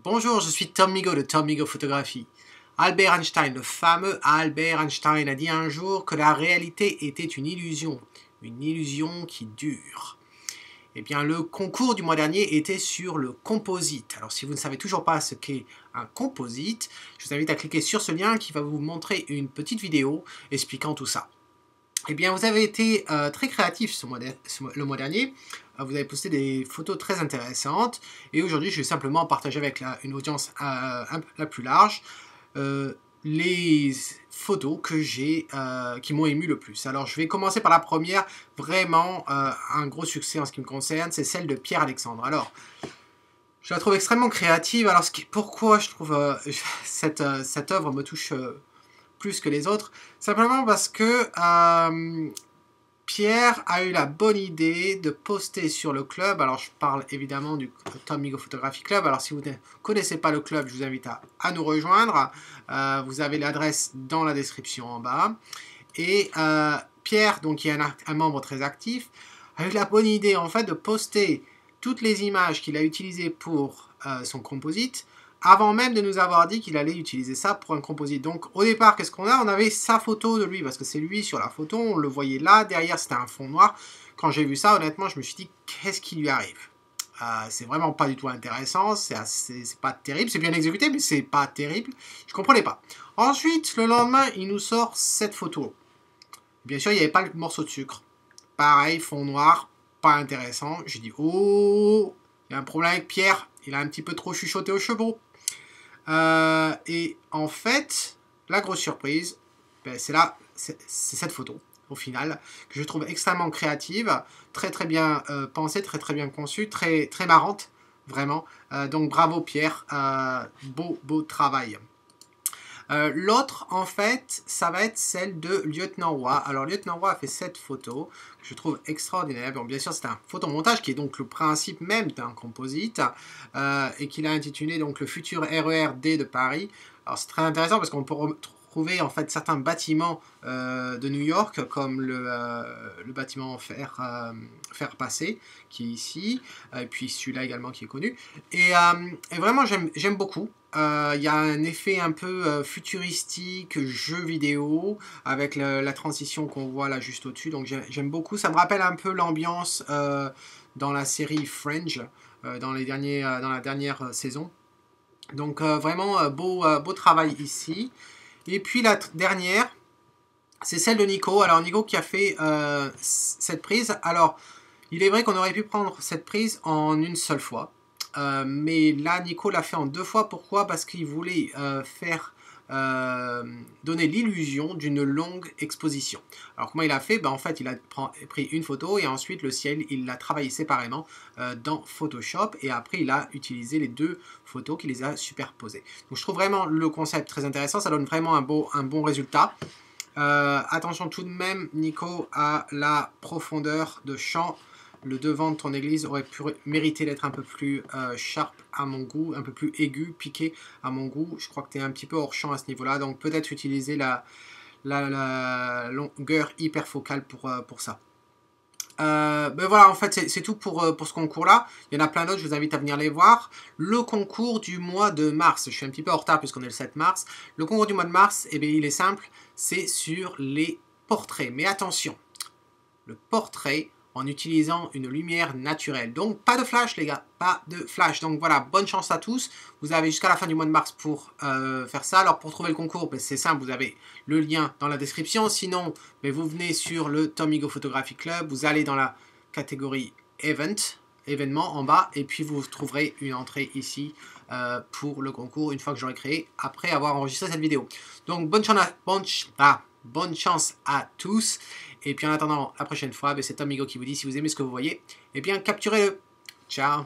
Bonjour, je suis Tom Migaud de Tom Migaud Photographie. Albert Einstein, le fameux Albert Einstein, a dit un jour que la réalité était une illusion qui dure. Eh bien, le concours du mois dernier était sur le composite. Alors, si vous ne savez toujours pas ce qu'est un composite, je vous invite à cliquer sur ce lien qui va vous montrer une petite vidéo expliquant tout ça. Eh bien, vous avez été très créatif le mois dernier. Vous avez posté des photos très intéressantes. Et aujourd'hui, je vais simplement partager avec une audience la plus large les photos que qui m'ont ému le plus. Alors, je vais commencer par la première. Vraiment, un gros succès en ce qui me concerne, c'est celle de Pierre-Alexandre. Alors, je la trouve extrêmement créative. Alors, pourquoi je trouve cette œuvre me touche plus que les autres, simplement parce que Pierre a eu la bonne idée de poster sur le club. Alors je parle évidemment du Tom Migaud Photography Club. Alors si vous ne connaissez pas le club, je vous invite à nous rejoindre. Vous avez l'adresse dans la description en bas. Et Pierre, donc qui est un membre très actif, a eu la bonne idée en fait de poster toutes les images qu'il a utilisées pour son composite, avant même de nous avoir dit qu'il allait utiliser ça pour un composite. Donc au départ, qu'est-ce qu'on a? On avait sa photo de lui, parce que c'est lui sur la photo, on le voyait là, derrière c'était un fond noir. Quand j'ai vu ça, honnêtement, je me suis dit, qu'est-ce qui lui arrive? C'est vraiment pas du tout intéressant, c'est pas terrible, c'est bien exécuté, mais c'est pas terrible, je comprenais pas. Ensuite, le lendemain, il nous sort cette photo. Bien sûr, il n'y avait pas le morceau de sucre. Pareil, fond noir, pas intéressant. J'ai dit, oh, il y a un problème avec Pierre, il a un petit peu trop chuchoté aux chevaux. Et en fait, la grosse surprise, ben, c'est cette photo, au final, que je trouve extrêmement créative, très bien pensée, très bien conçue, très marrante, vraiment. Donc bravo Pierre, beau travail. L'autre, en fait, ça va être celle de Lieutenant Roy. Alors, Lieutenant Roy a fait cette photo que je trouve extraordinaire. Bon, bien sûr, c'est un photomontage qui est donc le principe même d'un composite et qu'il a intitulé donc le futur RER-D de Paris. Alors, c'est très intéressant parce qu'on peut retrouver en fait certains bâtiments de New York comme le bâtiment fer passé qui est ici et puis celui-là également qui est connu et vraiment j'aime beaucoup. Il y a un effet un peu futuristique, jeu vidéo, avec la transition qu'on voit là juste au-dessus. Donc j'aime beaucoup. Ça me rappelle un peu l'ambiance dans la série Fringe, dans la dernière saison. Donc vraiment beau travail ici. Et puis la dernière, c'est celle de Nico. Alors Nico qui a fait cette prise. Alors il est vrai qu'on aurait pu prendre cette prise en une seule fois. Mais là, Nico l'a fait en 2 fois. Pourquoi? Parce qu'il voulait donner l'illusion d'une longue exposition. Alors comment il a fait? Ben, en fait, il a pris une photo et ensuite le ciel, il l'a travaillé séparément dans Photoshop et après il a utilisé les 2 photos qu'il les a superposées. Donc je trouve vraiment le concept très intéressant. Ça donne vraiment un bon résultat. Attention tout de même, Nico, à la profondeur de champ. Le devant de ton église aurait pu mériter d'être un peu plus sharp à mon goût, un peu plus aigu, piqué à mon goût. Je crois que tu es un petit peu hors champ à ce niveau-là, donc peut-être utiliser la longueur hyper focale pour ça. Ben voilà, en fait, c'est tout pour ce concours-là. Il y en a plein d'autres, je vous invite à venir les voir. Le concours du mois de mars, je suis un petit peu en retard puisqu'on est le 7 mars. Le concours du mois de mars, eh bien, il est simple, c'est sur les portraits. Mais attention, le portrait en utilisant une lumière naturelle. Donc, pas de flash, les gars, pas de flash. Donc, voilà, bonne chance à tous. Vous avez jusqu'à la fin du mois de mars pour faire ça. Alors, pour trouver le concours, ben, c'est simple, vous avez le lien dans la description. Sinon, ben, vous venez sur le Tom Migaud Photography Club, vous allez dans la catégorie événement en bas, et puis vous trouverez une entrée ici pour le concours, une fois que j'aurai créé, après avoir enregistré cette vidéo. Donc, bonne chance à tous. Et puis en attendant la prochaine fois, c'est Tom Migaud qui vous dit, si vous aimez ce que vous voyez, eh bien capturez-le. Ciao.